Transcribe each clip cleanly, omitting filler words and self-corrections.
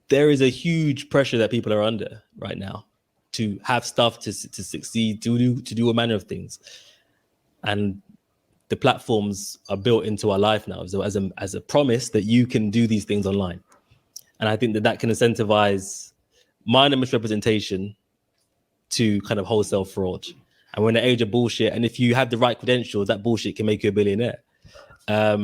there is a huge pressure that people are under right now to have stuff to succeed, to do a manner of things. And the platforms are built into our life now as a promise that you can do these things online. And I think that can incentivize minor misrepresentation to kind of wholesale fraud. And we're in the age of bullshit. And if you have the right credentials, that bullshit can make you a billionaire. As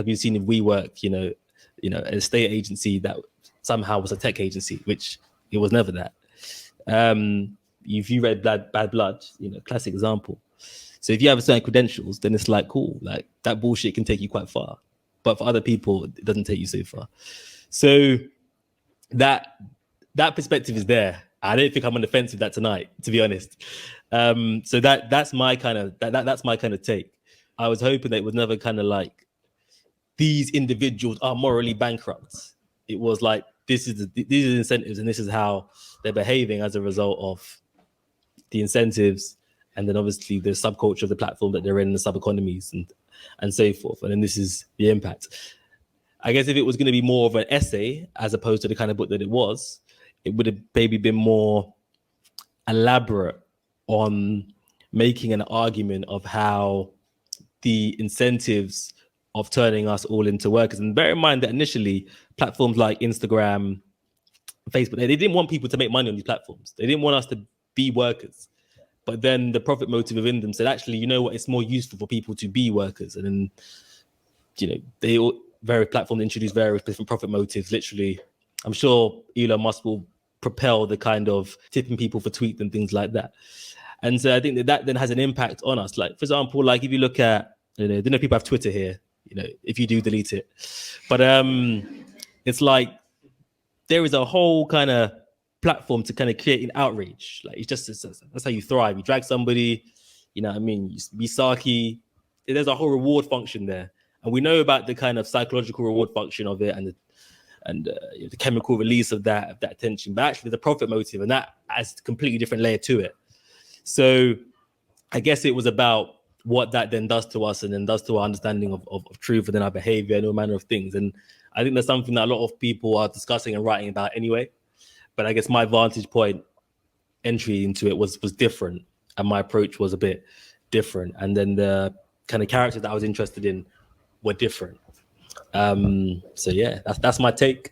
we've seen in WeWork, an estate agency that somehow was a tech agency, which it was never that. If you read Bad Blood, classic example. So if you have certain credentials, then it's like, cool, like that bullshit can take you quite far. But for other people, it doesn't take you so far. So that perspective is there. I don't think I'm on the fence with that tonight, to be honest. So that's my kind of that's my kind of take. I was hoping that it was never kind of like these individuals are morally bankrupt. It was like these are the incentives, and this is how they're behaving as a result of the incentives, and then obviously the subculture of the platform that they're in, the sub economies and so forth. And then this is the impact. I guess if it was going to be more of an essay as opposed to the kind of book that it would have maybe been more elaborate on making an argument of how the incentives of turning us all into workers. And bear in mind that initially platforms like Instagram, Facebook, they didn't want people to make money on these platforms. They didn't want us to be workers. But then the profit motive within them said, actually, you know what? It's more useful for people to be workers. And then, various platforms introduce various different profit motives. Literally, I'm sure Elon Musk will propel the kind of tipping people for tweets and things like that. And so I think that then has an impact on us. Like, for example, like if you look at, I don't know if people have Twitter here, if you do, delete it. But it's like there is a whole kind of platform to kind of create an outrage. Like that's how you thrive. You drag somebody, you be sarky. There's a whole reward function there. And we know about the kind of psychological reward function of it and the chemical release of that attention. But actually the profit motive, and that has a completely different layer to it. So I guess it was about what that then does to us and then does to our understanding of truth and then our behavior and all manner of things. And I think that's something that a lot of people are discussing and writing about anyway. But I guess my vantage point entry into it was different, and my approach was a bit different. And then the kind of characters that I was interested in were different. So yeah, that's my take.